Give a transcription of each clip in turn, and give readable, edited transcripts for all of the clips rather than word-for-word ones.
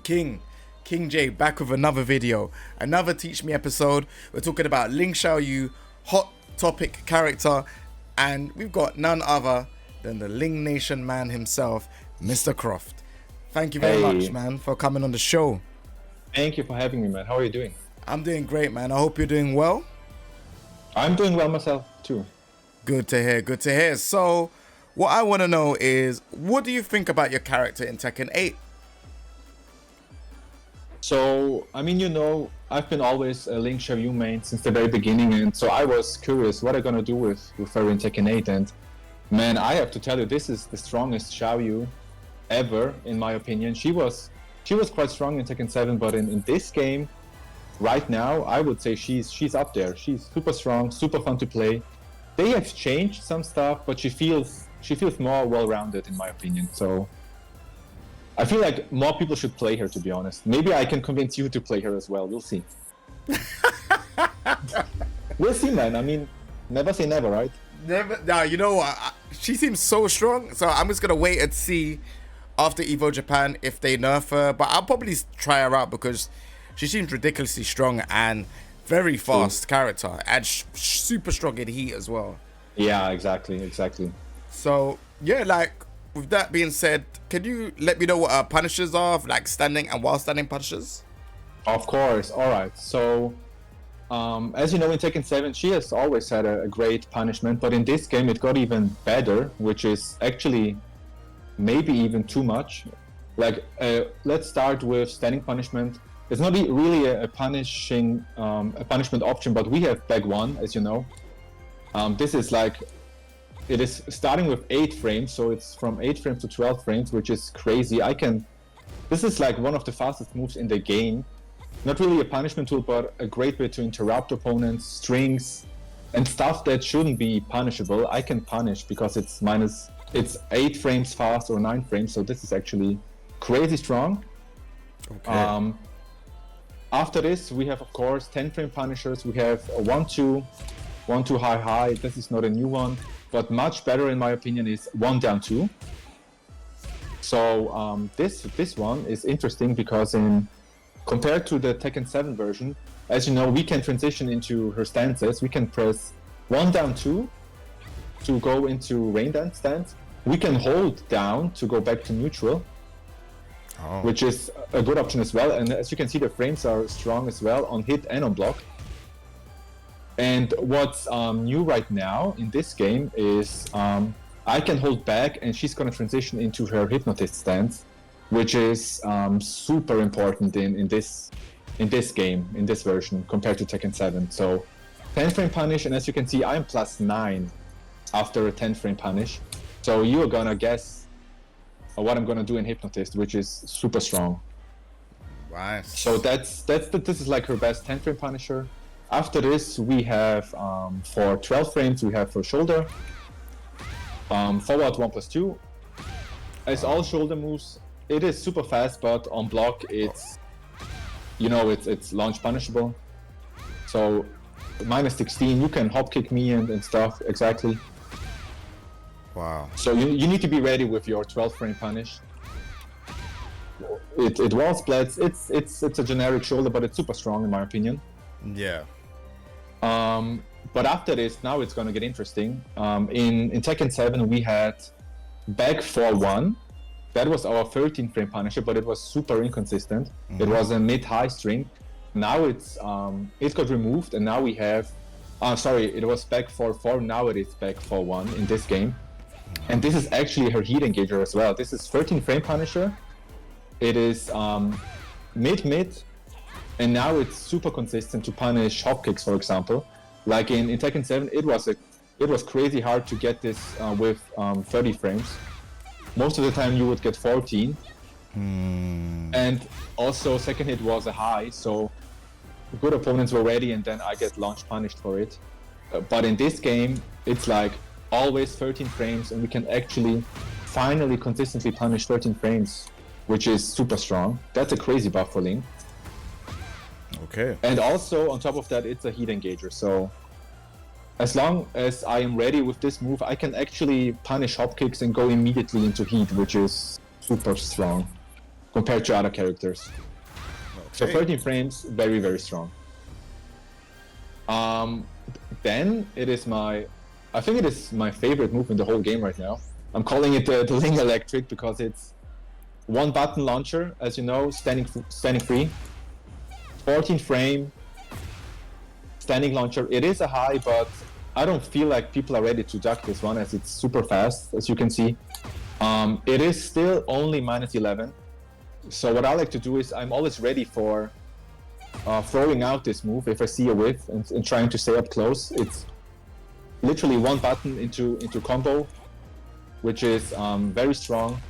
King J, back with another video, another Teach Me episode. We're talking about Ling Xiaoyu, hot topic character, and we've got none other than the Lingnation man himself, Mr Croft. Thank you very much, man, for coming on the show. Thank you for having me, man. How are you doing? I'm doing great, man. I hope you're doing well. I'm doing well myself, too. Good to hear, good to hear. So, what I want to know is, what do you think about your character in Tekken 8? So, I mean, you know, I've been always a Ling Xiaoyu main since the very beginning, and so I was curious what I'm gonna do with her in Tekken 8, and man, I have to tell you, this is the strongest Xiaoyu ever, in my opinion. She was quite strong in Tekken 7, but in this game, right now, I would say she's up there. She's super strong, super fun to play. They have changed some stuff, but she feels more well-rounded, in my opinion, so I feel like more people should play her, to be honest. Maybe I can convince you to play her as well. We'll see. We'll see, man. I mean, never say never, right? Never. Nah, you know what? She seems so strong. So I'm just going to wait and see after Evo Japan if they nerf her. But I'll probably try her out because she seems ridiculously strong and very fast character. And super strong in heat as well. Yeah, exactly. So, yeah, like, with that being said, can you let me know what her punishers are, like standing and while standing punishers? Of course. All right. So, as you know, in Tekken 7, she has always had a great punishment, but in this game it got even better, which is actually maybe even too much. Like, let's start with standing punishment. It's not really a punishment option, but we have back one, as you know. This is like, it is starting with 8 frames, so it's from 8 frames to 12 frames, which is crazy. This is like one of the fastest moves in the game. Not really a punishment tool, but a great way to interrupt opponents, strings, and stuff that shouldn't be punishable. I can punish because it's 8 frames fast or 9 frames, so this is actually crazy strong. Okay. After this, we have, of course, 10 frame punishers. We have a 1-2, 1-2 high. This is not a new one. But much better, in my opinion, is 1 down 2. So this one is interesting because compared to the Tekken 7 version, as you know, we can transition into her stances. We can press 1 down 2 to go into rain dance stance. We can hold down to go back to neutral, which is a good option as well. And as you can see, the frames are strong as well on hit and on block. And what's new right now in this game is I can hold back and she's going to transition into her hypnotist stance, which is super important in this game, in this version, compared to Tekken 7. So 10 frame punish, and as you can see, I'm +9 after a 10 frame punish. So you're going to guess what I'm going to do in hypnotist, which is super strong. Nice. So this is like her best 10 frame punisher. After this, we have, for 12 frames, we have for shoulder, forward 1+2. As all shoulder moves, it is super fast, but on block, it's launch punishable. So, -16, you can hop kick me and stuff, exactly. Wow. So you need to be ready with your 12 frame punish. It wall splats, it's a generic shoulder, but it's super strong in my opinion. Yeah. But after this, now it's gonna get interesting. In Tekken 7, we had back 4-1. That was our 13 frame punisher, but it was super inconsistent. Mm-hmm. It was a mid-high string. Now it got removed, and now we have. It was back 4-4. Now it is back 4-1 in this game, and this is actually her heat engager as well. This is 13 frame punisher. It is mid-mid. And now it's super consistent to punish hop kicks, for example. Like in Tekken 7, it was crazy hard to get this with 30 frames. Most of the time you would get 14. And also second hit was a high, so good opponents were ready and then I get launch punished for it. But in this game, it's like always 13 frames and we can actually finally consistently punish 13 frames, which is super strong. That's a crazy buff for Ling. Okay. And also, on top of that, it's a heat engager. So as long as I am ready with this move, I can actually punish hop kicks and go immediately into heat, which is super strong. compared to other characters. So 13 frames, very, very strong. Then it is I think it is my favorite move in the whole game right now. I'm calling it the Ling Electric because it's one button launcher, as you know, standing free. 14 frame, standing launcher. It is a high, but I don't feel like people are ready to duck this one as it's super fast, as you can see. It is still only -11. So what I like to do is I'm always ready for throwing out this move if I see a whiff and trying to stay up close. It's literally one button into combo, which is very strong.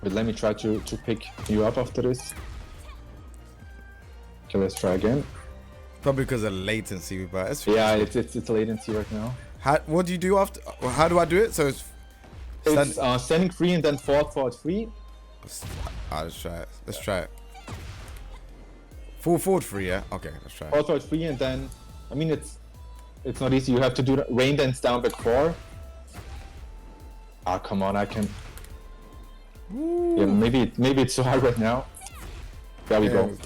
But let me try to pick you up after this. Okay, let's try again. Probably because of latency, but yeah, it's latency right now. What do you do after? How do I do it? So it's standing free and then forward free. Let's try it. Let's try it. Forward free, yeah. Okay, let's try it. Forward free and then, I mean it's not easy. You have to do rain dance down back 4. Ah, come on, I can. Ooh. Yeah, maybe it's so hard right now. There we go.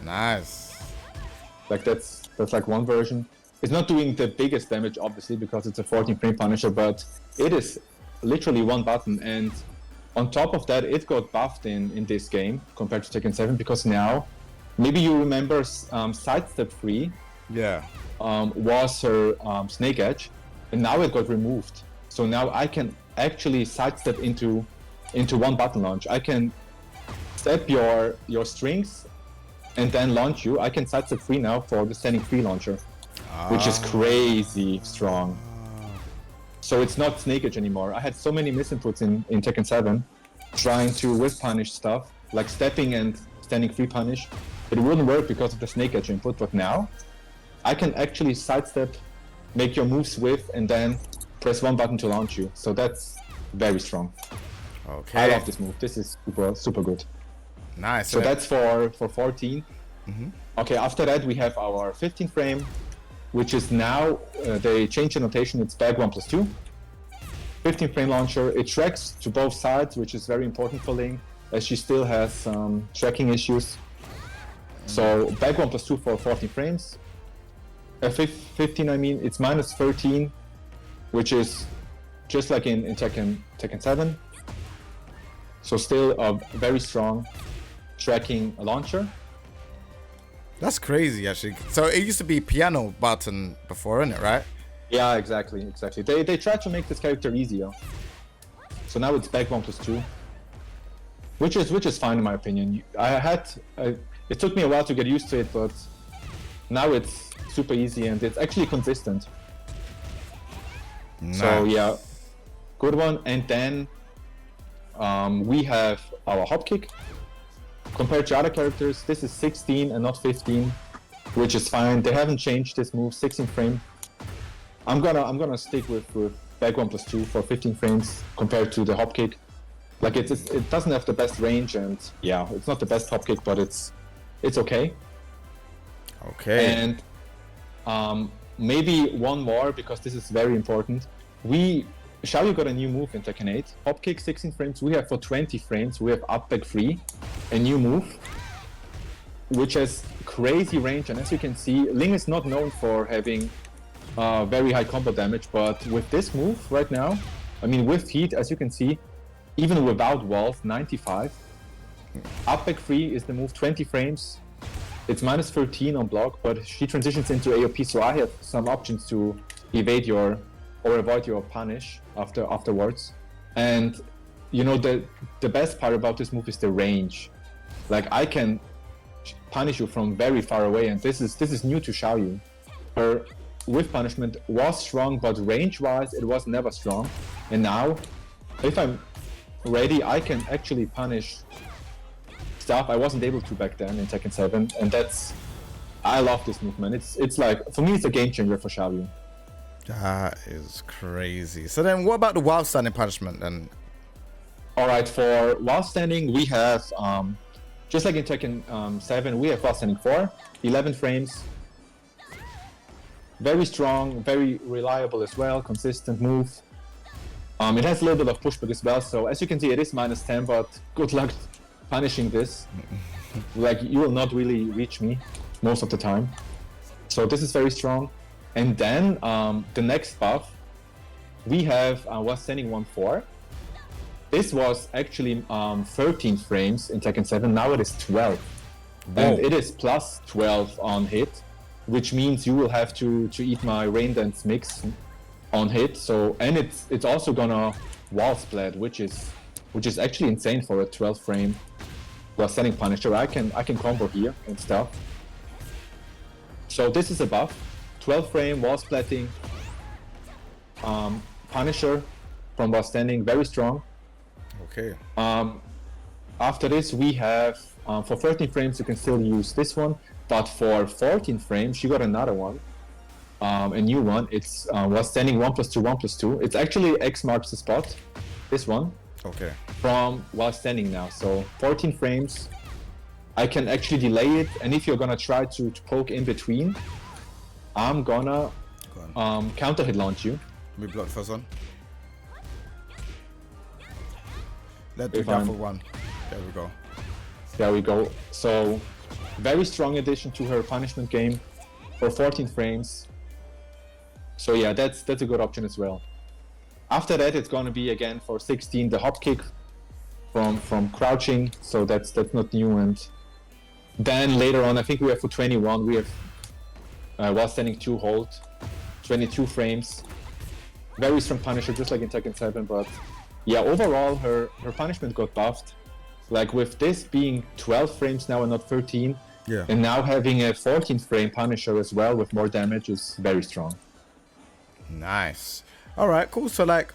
Nice. Like that's like one version. It's not doing the biggest damage, obviously, because it's a 14 frame Punisher, but it is literally one button. And on top of that, it got buffed in this game compared to Tekken 7 because now, maybe you remember sidestep free. Yeah. Was her snake edge, and now it got removed. So now I can actually sidestep into one button launch. I can step your strings and then launch you. I can sidestep free now for the standing free launcher, which is crazy strong. So it's not snake edge anymore. I had so many misinputs in Tekken 7 trying to whiff punish stuff, like stepping and standing free punish. It wouldn't work because of the snake edge input, but now I can actually sidestep, make your moves whiff, and then press one button to launch you. So that's very strong. Okay. I love this move. This is super good. Nice. So that's for 14. Mm-hmm. Okay, after that we have our 15 frame, which is now, they changed the notation, it's bag 1+2. 15 frame launcher, it tracks to both sides, which is very important for Ling, as she still has some tracking issues. So bag 1+2 for 14 frames. 15, I mean, it's -13, which is just like in Tekken 7. So still a very strong tracking launcher. That's crazy, actually. So it used to be piano button before, isn't it, right? Yeah, exactly. They tried to make this character easier. So now it's back 1+2, which is fine in my opinion. It took me a while to get used to it, but now it's super easy and it's actually consistent. Nice. So yeah, good one. And then we have our hop kick. Compared to other characters, this is 16 and not 15, which is fine. They haven't changed this move, 16 frame. I'm gonna stick with back 1+2 for 15 frames compared to the hop kick. Like it doesn't have the best range, and yeah, it's not the best hop kick, but it's okay. Okay. And maybe one more, because this is very important. Xiaoyu got a new move in Tekken 8. Hop kick 16 frames. We have for 20 frames, we have up back 3, a new move, which has crazy range. And as you can see, Ling is not known for having very high combo damage, but with this move right now, I mean with heat, as you can see, even without walls, 95. Up back 3 is the move, 20 frames. It's -13 on block, but she transitions into AOP, so I have some options to evade or avoid your punish afterwards. And you know, the best part about this move is the range. Like I can punish you from very far away, and this is new to Xiaoyu. Her whiff punishment was strong, but range-wise it was never strong. And now, if I'm ready, I can actually punish stuff I wasn't able to back then in Tekken 7, and I love this movement. It's like, for me, it's a game changer for Xiaoyu. That is crazy. So then what about the while standing punishment then? Alright, for while standing we have, just like in Tekken 7, we have while standing 4, 11 frames. Very strong, very reliable as well, consistent move. It has a little bit of pushback as well, so as you can see, it is -10, but good luck punishing this. Like, you will not really reach me most of the time. So this is very strong. And then the next buff, we have was standing 1-4. This was actually 13 frames in Tekken 7, now it is 12. Whoa. And it is plus 12 on hit, which means you will have to eat my Rain Dance mix on hit. So, and it's also gonna wall splat, which is actually insane for a 12 frame plus standing Punisher. I can combo here and stuff. So this is a buff, 12 frame wall splatting Punisher from while standing, very strong. Okay. After this we have for 13 frames you can still use this one, but for 14 frames you got another one, a new one. It's while standing 1+2 1+2. It's actually X marks the spot, this one. Okay. From while standing now. So 14 frames, I can actually delay it, and if you're gonna try to poke in between, I'm gonna counter hit launch you. Let me block the first one. Let do that for one. There we go. There we go. So very strong addition to her punishment game for 14 frames. So yeah, that's a good option as well. After that, it's going to be again for 16 the hop kick from crouching. So that's not new. And then later on, I think we have for 21 we have while standing 2 hold, 22 frames. Very strong Punisher, just like in Tekken 7. But yeah, overall her punishment got buffed. Like with this being 12 frames now and not 13, yeah, and now having a 14 frame Punisher as well with more damage is very strong. Nice. All right, cool. So like,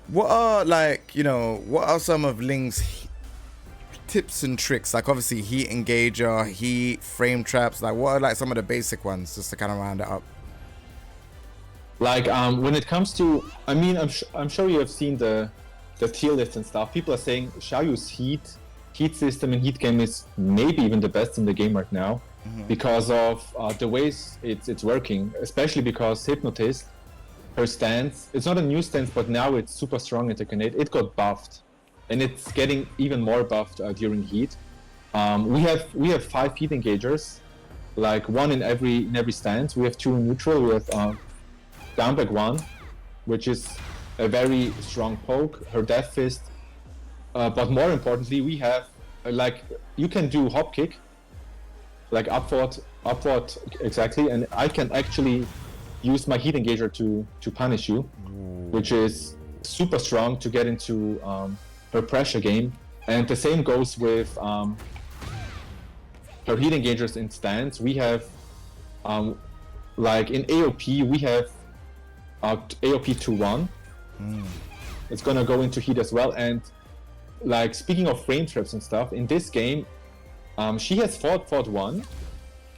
what are some of Ling's tips and tricks? Like obviously heat engager, heat, frame traps. Like what are like some of the basic ones, just to kind of round it up? Like when it comes to, I mean, I'm sure you have seen the tier list and stuff. People are saying Xiaoyu's heat system and heat game is maybe even the best in the game right now, because of the ways it's working, especially because Hypnotist, her stance, it's not a new stance, but now it's super strong in Tekken 8. It got buffed, and it's getting even more buffed during heat. We have 5 heat engagers, like 1 in every stance. We have 2 in neutral. We have down back 1, which is a very strong poke, her death fist. But more importantly, we have like you can do hop kick, like upward exactly, and I can actually use my heat engager to punish you, which is super strong to get into her pressure game. And the same goes with her heat engagers in stance. We have like in AOP we have AOP 2-1. It's gonna go into heat as well. And like speaking of frame traps and stuff, in this game she has fought 1.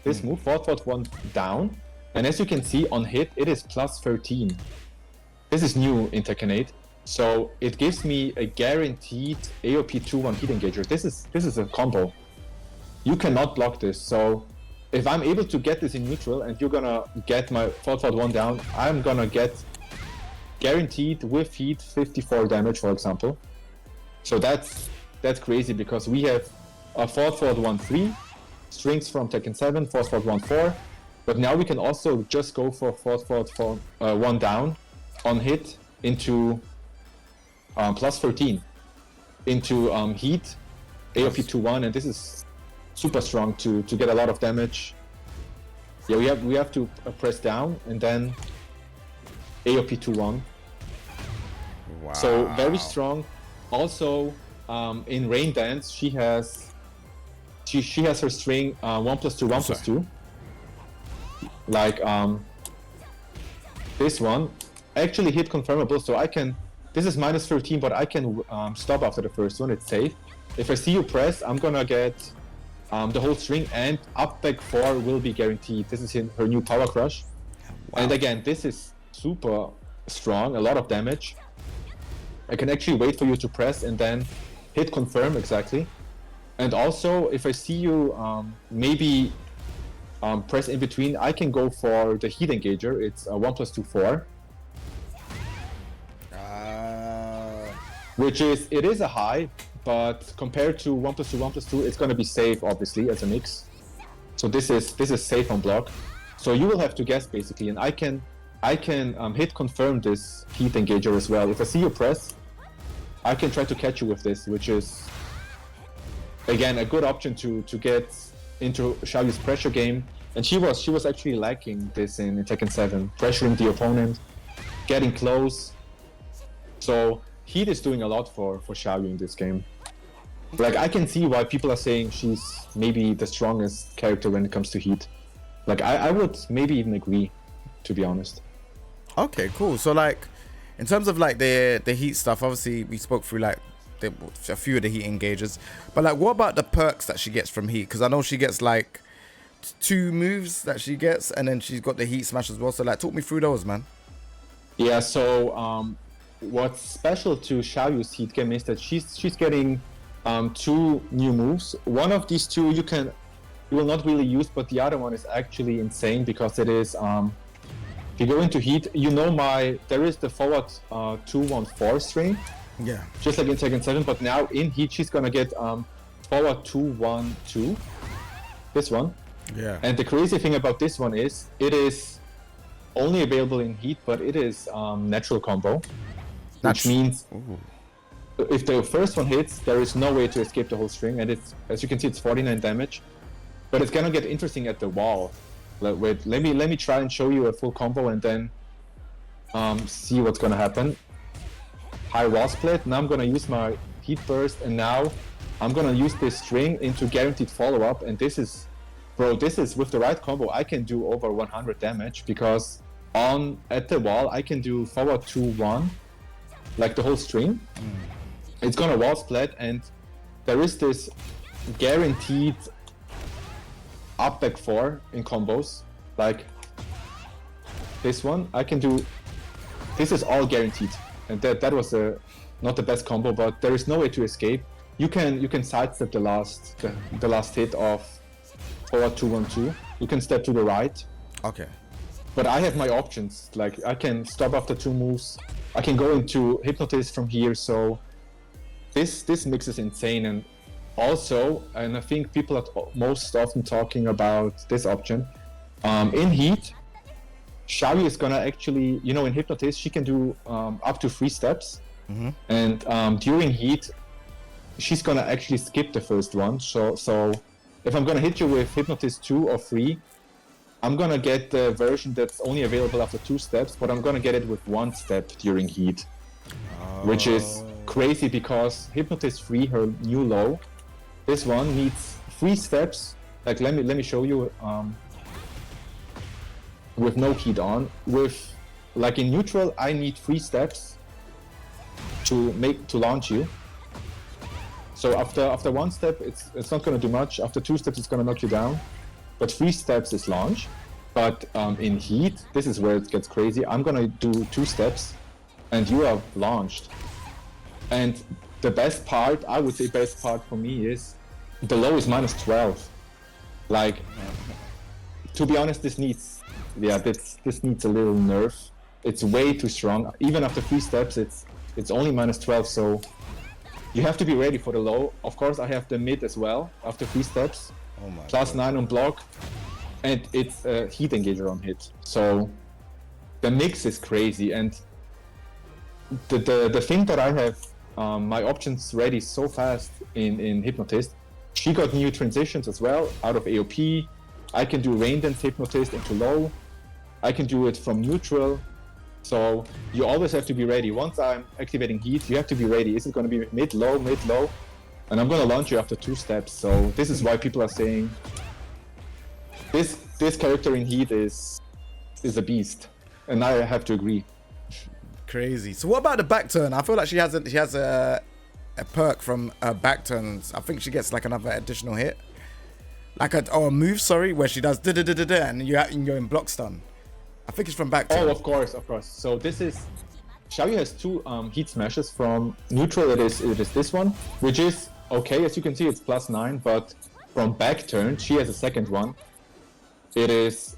This move fought 1 down, and as you can see on hit it is plus 13. This is new in Tekken 8, so it gives me a guaranteed AOP 2-1 heat engager. This is a combo. You cannot block this. So if I'm able to get this in neutral and you're gonna get my fought 1 down, I'm gonna get guaranteed with heat 54 damage, for example. So that's crazy, because we have a fought 1-3 strings from Tekken 7, fought 1-4, but now we can also just go for fought 1 down on hit into plus 13 into heat AOP 2-1, and this is super strong to get a lot of damage. Yeah, we have to press down and then AOP 2-1. Wow. So very strong. Also in Rain Dance she has her string 1+2 1+2. Like this one actually hit confirmable, so I can, this is minus 13, but I can stop after the first one. It's safe. If I see you press, I'm gonna get the whole string, and up back 4 will be guaranteed. This is her new power crush. Wow. And again, this is super strong, a lot of damage. I can actually wait for you to press and then hit confirm exactly. And also, if I see you maybe press in between, I can go for the heat engager. It's 1+2 4. which is, it is a high, but compared to 1+2, 1+2, it's going to be safe, obviously, as a mix. So this is safe on block. So you will have to guess, basically, and I can hit confirm this heat engager as well. If I see you press, I can try to catch you with this, which is, again, a good option to get into Xiaoyu's pressure game. And she was actually lacking this in Tekken 7, pressuring the opponent, getting close. So heat is doing a lot for Xiaoyu in this game. Like, I can see why people are saying she's maybe the strongest character when it comes to heat. Like, I would maybe even agree, to be honest. Okay, cool. So like, in terms of like the heat stuff, obviously we spoke through like a few of the heat engagers, but like, what about the perks that she gets from heat? Because I know she gets like 2 moves that she gets, and then she's got the heat smash as well. So like, talk me through those, man. Yeah. So what's special to Xiaoyu's heat game is that she's getting 2 new moves. One of these 2 you will not really use, but the other one is actually insane because it is. If you go into heat, you know there is the forward 2-1-4 string. Yeah. Just like in Tekken 7, but now in heat she's gonna get forward 2-1-2. This one. Yeah. And the crazy thing about this one is it is only available in heat, but it is natural combo, which means if the first one hits, there is no way to escape the whole string, and it's, as you can see, it's 49 damage. But it's gonna get interesting at the wall. Wait, let me try and show you a full combo and then see what's gonna happen. High wall split. Now I'm gonna use my heat burst, and now I'm gonna use this string into guaranteed follow-up. And this is, bro, this is with the right combo. I can do over 100 damage because at the wall I can do forward 2-1, like the whole string. It's gonna wall split, and there is this guaranteed up back 4 in combos, like this one. I can do, this is all guaranteed, and that was not the best combo, but there is no way to escape. You can sidestep the last hit of forward 2-1-2. You can step to the right. Okay. But I have my options. Like, I can stop after 2 moves. I can go into Hypnotist from here. So this mix is insane. And also, and I think people are most often talking about this option, in heat, Xiaoyu is gonna actually, you know, in Hypnotist, she can do up to 3 steps. And during heat, she's gonna actually skip the first one. So if I'm gonna hit you with Hypnotist 2 or 3, I'm gonna get the version that's only available after 2 steps, but I'm gonna get it with 1 step during heat, which is crazy because Hypnotist 3, her new low, this one needs 3 steps. Like, let me show you with no heat on. With, like, in neutral, I need 3 steps to launch you. So after 1 step, it's not gonna do much. After 2 steps, it's gonna knock you down. But 3 steps is launch. But in heat, this is where it gets crazy. I'm gonna do 2 steps, and you are launched. And the best part, I would say best part for me, is the low is -12. Like, to be honest, this needs a little nerf. It's way too strong. Even after 3 steps, it's only -12. So you have to be ready for the low. Of course, I have the mid as well after 3 steps. Oh my +9 on block, and it's a heat engager on hit. So the mix is crazy, and the thing that I have my options ready so fast in Hypnotist. She got new transitions as well out of AOP. I can do rain dance Hypnotist into low. I can do it from neutral. So you always have to be ready. Once I'm activating heat, you have to be ready. Is it going to be mid low? And I'm going to launch you after 2 steps. So this is why people are saying this character in heat is a beast, and I have to agree. Crazy. So what about the back turn? I feel like she has a perk from her back turns. I think she gets like another additional hit, like a move, sorry, where she does da da da da da, and you're in block stun. I think it's from back turn. Oh, of course. So this is, Xiaoyu has 2 heat smashes. From neutral, it is this one, which is okay. As you can see, it's +9, but from back turn, she has a second one. It is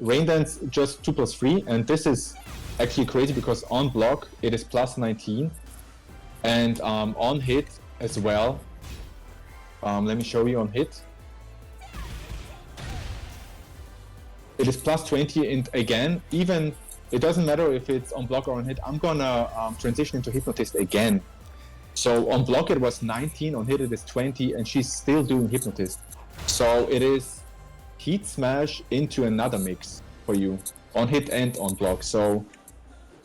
rain dance, just 2+3, and this is actually crazy because on block it is +19. And on hit as well. Let me show you on hit. It is plus 20, and again, even it doesn't matter if it's on block or on hit. I'm gonna transition into Hypnotist again. So on block it was 19, on hit it is 20, and she's still doing Hypnotist. So it is Heat Smash into another mix for you, on hit and on block. So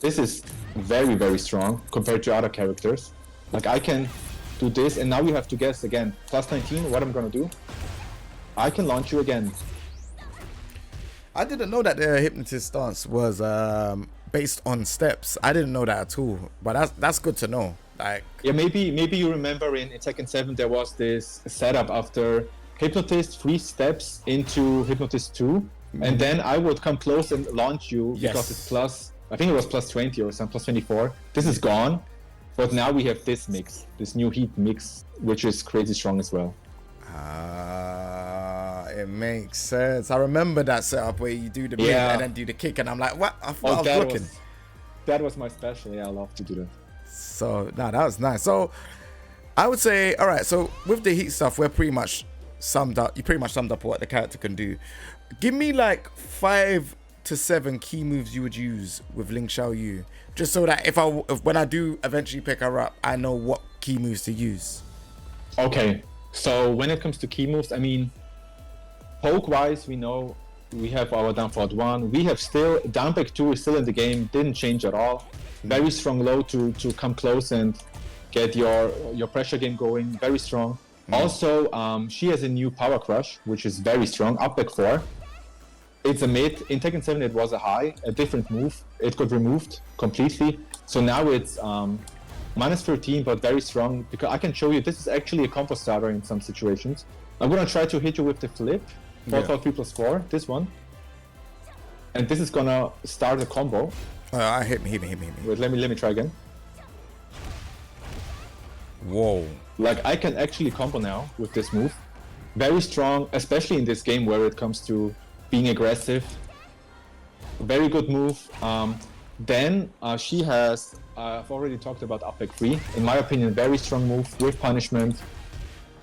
this is very, very strong compared to other characters. Like I can do this, and now you have to guess again. Plus 19, what I'm gonna do? I can launch you again. I didn't know that the Hypnotist stance was based on steps. I didn't know that at all. But that's good to know. Like, yeah, maybe you remember in Tekken 7 there was this setup after Hypnotist 3 steps into Hypnotist 2, and then I would come close and launch you because it's plus, I think it was plus 20 or some plus 24. This is gone, but now we have this mix, this new heat mix, which is crazy strong as well. It makes sense. I remember that setup where you do the mid and then do the kick, and I'm like, what? I thought I was looking. That was my special. Yeah, I love to do that. So, no, that was nice. So, I would say, all right, so with the heat stuff, we're pretty much summed up. You pretty much summed up what the character can do. Give me like 5 to 7 key moves you would use with Ling Xiaoyu, just so that if when I do eventually pick her up, I know what key moves to use. Okay, so when it comes to key moves, I mean, poke-wise, we know we have our down forward 1. We have still, down back 2 is still in the game, didn't change at all. Very strong low to come close and get your pressure game going, very strong. Also, she has a new power crush, which is very strong, up back 4. It's a mid. In Tekken 7 it was a high, a different move. It got removed completely. So now it's minus 13, but very strong, because I can show you this is actually a combo starter in some situations. I'm gonna try to hit you with the flip, 4+3+4, this one. And this is gonna start a combo. Hit me. Wait, let me try again. Whoa. Like, I can actually combo now with this move. Very strong, especially in this game where it comes to being aggressive. Very good move. Then she has, I've already talked about up back 3. In my opinion, very strong move with punishment.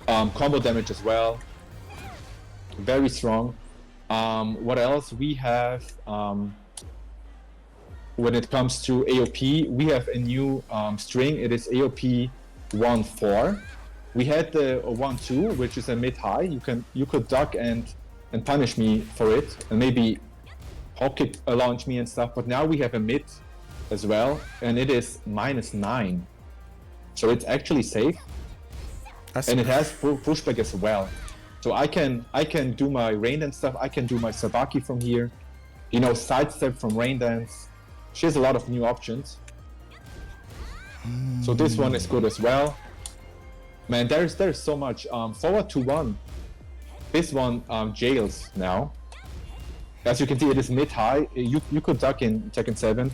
Combo damage as well. Very strong. What else? We have, when it comes to AOP, we have a new string. It is AOP 1-4. We had the 1-2, which is a mid-high. You could duck and punish me for it, and maybe hop kick launch me and stuff. But now we have a mid as well, and it is -9. So it's actually safe. And it has pushback as well. So I can do my rain dance stuff. I can do my sabaki from here. You know, sidestep from rain dance. She has a lot of new options. So this one is good as well. Man, there's so much. Forward to 1. This one jails now. As you can see, it is mid-high. You could duck in Tekken 7.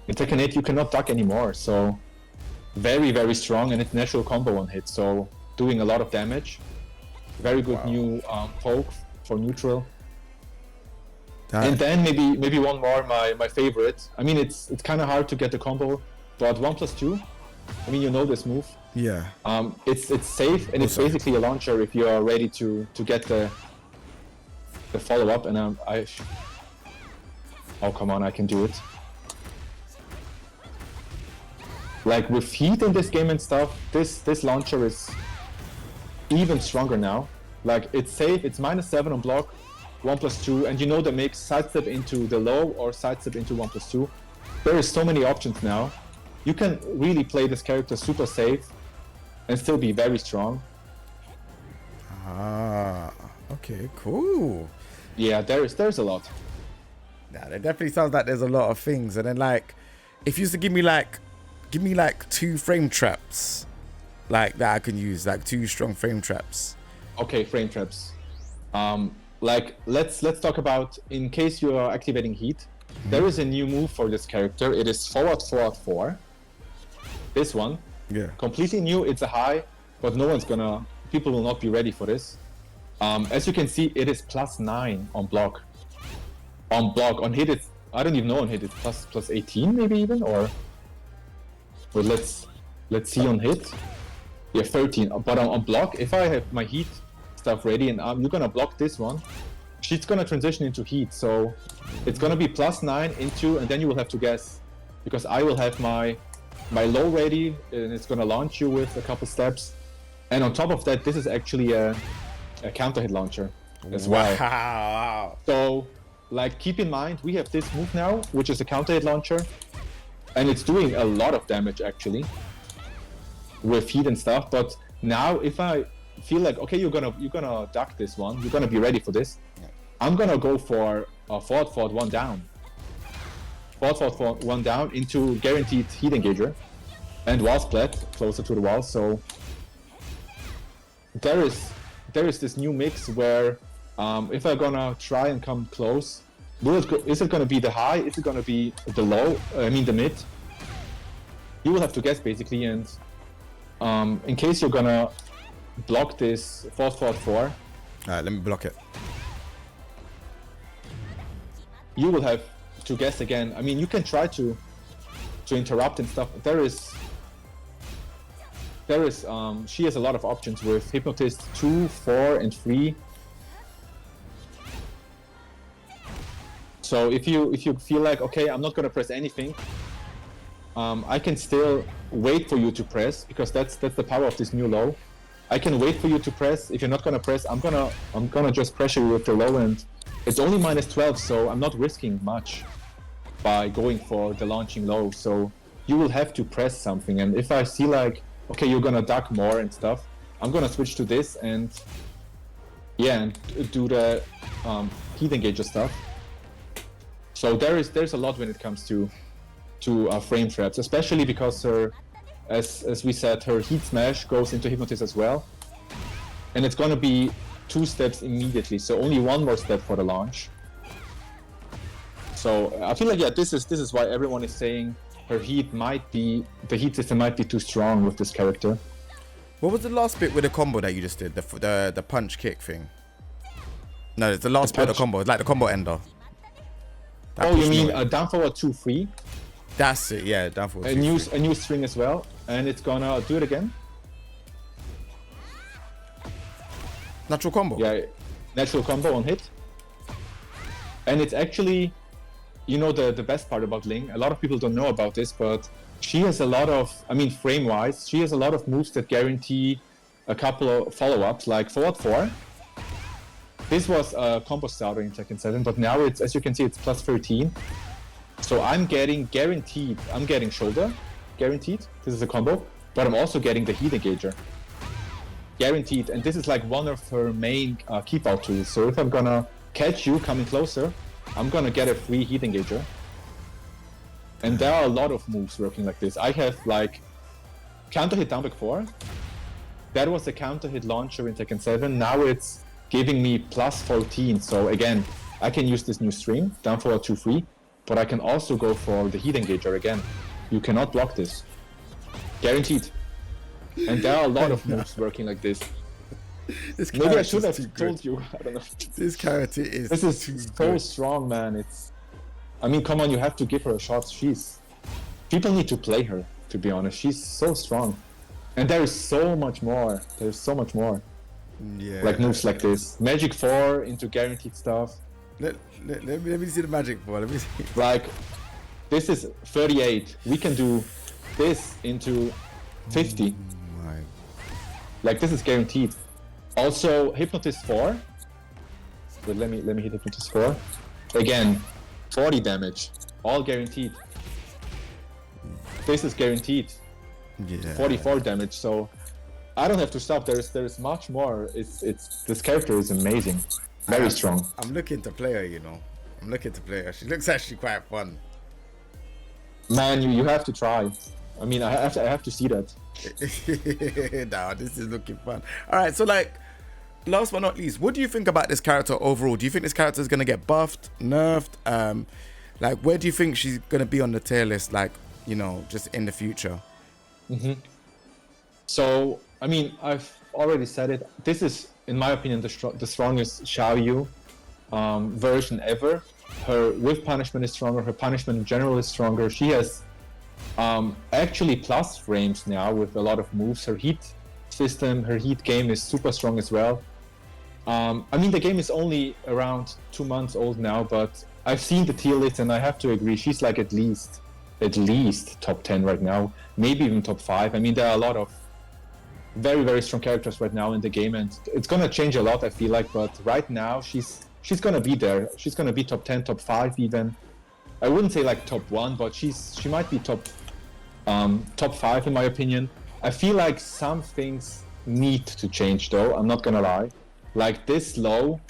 In Tekken 8, you cannot duck anymore. So very, very strong, and it's natural combo on hit. So doing a lot of damage. Very good new poke for neutral. And then maybe one more, my favorite. I mean, it's kind of hard to get the combo, but 1+2. I mean, you know this move. Yeah. It's safe, and it's basically a launcher if you are ready to get the follow up. And oh come on, I can do it. Like with heat in this game and stuff, this launcher is even stronger now. Like it's safe. It's -7 on block. 1+2, and you know that makes sidestep into the low or sidestep into 1+2. There is so many options now. You can really play this character super safe and still be very strong. Okay, cool. Yeah, there's a lot. Yeah, it definitely sounds like there's a lot of things. And then like, if you used to give me like 2 frame traps, like that I can use, like 2 strong frame traps. Okay, frame traps. Like let's talk about, in case you are activating heat, there is a new move for this character. It is forward 4. This one. Yeah. Completely new. It's a high, but people will not be ready for this. As you can see, it is +9 on block. On hit it's, I don't even know on hit, it's plus 18 maybe even, or. But Let's see on hit. Yeah, 13. But on block, if I have my heat stuff ready and you're gonna block this one, she's gonna transition into heat. So it's gonna be +9 into, and then you will have to guess, because I will have my low ready, and it's gonna launch you with a couple steps. And on top of that, this is actually a counter hit launcher as well. Wow. So, like, keep in mind, we have this move now, which is a counter hit launcher, and it's doing a lot of damage actually with heat and stuff. But now, if I feel like, okay, you're gonna duck this one, you're gonna be ready for this, I'm gonna go for a forward one down. Forward one down into guaranteed heat engager and wall splat closer to the wall. So there is this new mix where if I'm gonna try and come close, is it gonna be the high? Is it gonna be the low? The mid? You will have to guess basically. And in case you're gonna block this forward 4. All right, let me block it. You will have to guess again. I mean, you can try to interrupt and stuff. There is she has a lot of options with Hypnotist 2, 4, and 3. So if you feel like, okay, I'm not gonna press anything, I can still wait for you to press, because that's the power of this new low. I can wait for you to press. If you're not gonna press, I'm gonna just pressure you with the low, and it's only -12, so I'm not risking much by going for the launching low. So you will have to press something, and if I see like, okay, you're gonna duck more and stuff, I'm gonna switch to this and do the heat engager stuff. So there's a lot when it comes to frame traps, especially because her, as we said, her heat smash goes into Hypnotist as well, and it's gonna be 2 steps immediately, so only 1 more step for the launch. So I feel like, yeah, this is why everyone is saying the heat system might be too strong with this character. What was the last bit with the combo that you just did? The punch kick thing? No, it's the last bit of the combo. It's like the combo ender. Oh, you mean down forward 2, 3? That's it, yeah, down forward 2, a new string as well, and it's gonna do it again. Natural combo? Yeah, natural combo on hit. And it's actually, you know, the best part about Ling, a lot of people don't know about this, but she has a lot of, frame-wise, she has a lot of moves that guarantee a couple of follow-ups, like forward 4. This was a combo starter in Tekken 7, but now it's, as you can see, it's +13. So I'm getting guaranteed, I'm getting shoulder, guaranteed, this is a combo, but I'm also getting the heat engager. Guaranteed, and this is like one of her main keep out tools. So if I'm gonna catch you coming closer, I'm gonna get a free heat engager. And there are a lot of moves working like this. I have like counter hit down back 4. That was a counter hit launcher in Tekken 7. Now it's giving me +14. So again, I can use this new string, down forward 2, 3, but I can also go for the heat engager again. You cannot block this. Guaranteed. And there are a lot of moves working like this. Maybe I should have told you. I don't know. This character is. This is so strong, man. It's. Come on, you have to give her a shot. People need to play her. To be honest, she's so strong, and there is so much more. There's so much more. Yeah. Like moves like this, Magic 4 into guaranteed stuff. Let me see the Magic 4. Let me see. Like, this is 38. We can do this into 50. Like, this is guaranteed. Also, Hypnotist 4. But let me hit Hypnotist 4. Again, 40 damage. All guaranteed. This is guaranteed. Yeah. 44 damage. So I don't have to stop. There's much more. This character is amazing. Very strong. I'm looking to play her, you know. I'm looking to play her. She looks actually quite fun. Man, you have to try. I have to see that. Nah, this is looking fun. Alright, so like, last but not least, what do you think about this character overall? Do you think this character is going to get buffed, nerfed? Like, where do you think she's going to be on the tier list, like, you know, just in the future? So, I've already said it. This is, in my opinion, the strongest Xiaoyu version ever. Her with punishment is stronger. Her punishment in general is stronger. She has actually plus frames now with a lot of moves. Her heat system, her heat game is super strong as well. I mean, the game is only around 2 months old now, but I've seen the tier list and I have to agree, she's like at least top 10 right now, maybe even top 5. I mean, there are a lot of very, very strong characters right now in the game, and it's gonna change a lot, I feel like, but right now she's gonna be there. She's gonna be top 10, top 5 even. I wouldn't say like top 1, but she might be top 5 in my opinion. I feel like some things need to change though, I'm not gonna lie. Like this low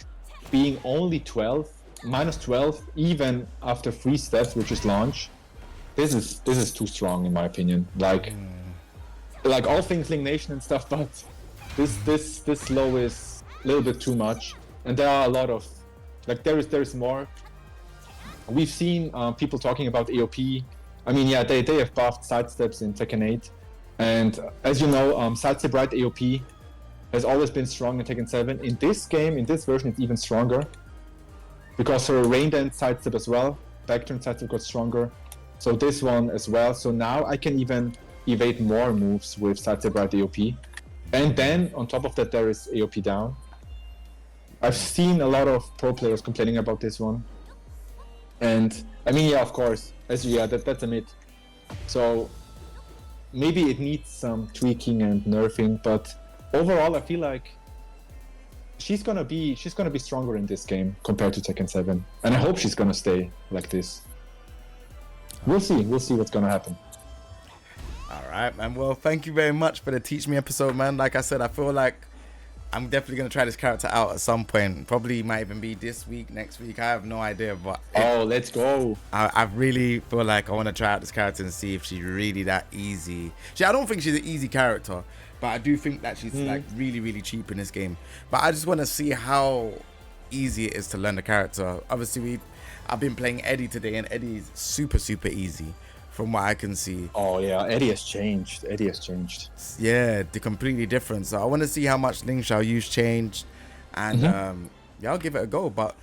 being only 12, minus 12 even after 3 steps, which is launch. This is too strong in my opinion. Like all things Lingnation and stuff, but this low is a little bit too much. And there are a lot of, like there is more. We've seen people talking about AOP. I mean, yeah, they have buffed sidesteps in Tekken 8. And as you know, sidestep right AOP has always been strong in Tekken 7. In this game, in this version, it's even stronger. Because her rain dance sidestep as well, backturn sidestep got stronger. So this one as well. So now I can even evade more moves with sidestep right AOP. And then on top of that, there is AOP down. I've seen a lot of pro players complaining about this one. And I mean, yeah, of course, that's a myth. So maybe it needs some tweaking and nerfing, but overall, I feel like she's gonna be stronger in this game compared to Tekken 7, and I hope she's gonna stay like this. We'll see what's gonna happen. All right, man. Well, thank you very much for the Teach Me episode, man. Like I said, I feel like I'm definitely gonna try this character out at some point. Probably might even be this week, next week. I have no idea, but let's go. I really feel like I want to try out this character and see if she's really that easy. I don't think she's an easy character, but I do think that she's like really, really cheap in this game. But I just want to see how easy it is to learn the character. Obviously, I've been playing Eddie today, and Eddie's super, super easy from what I can see. Oh yeah, Eddie has changed. Yeah, they're completely different. So I want to see how much Ling Xiaoyu's changed, and yeah, I'll give it a go. But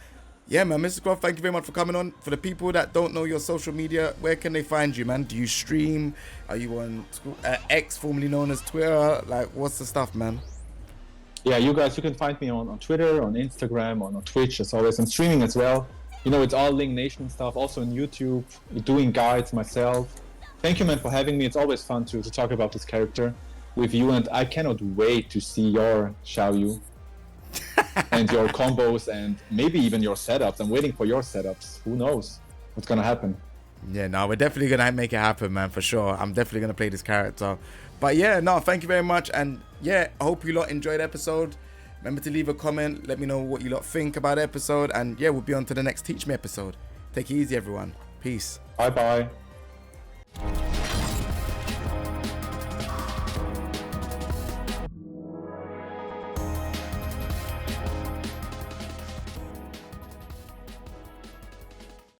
yeah, man, Mr Croft, thank you very much for coming on. For the people that don't know your social media, where can they find you, man? Do you stream? Are you on X, formerly known as Twitter? Like, what's the stuff, man? Yeah, you can find me on Twitter, on Instagram, on Twitch as always. I'm streaming as well. You know, it's all Lingnation stuff, also on YouTube, doing guides myself. Thank you, man, for having me. It's always fun to talk about this character with you, and I cannot wait to see your Xiaoyu and your combos and maybe even your setups. I'm waiting for your setups. Who knows what's gonna happen? Yeah, no, we're definitely gonna make it happen, man, for sure. I'm definitely gonna play this character. But yeah, no, thank you very much, and yeah, I hope you lot enjoyed the episode. Remember to leave a comment, let me know what you lot think about the episode, and yeah, we'll be on to the next Teach Me episode. Take it easy, everyone. Peace. Bye bye.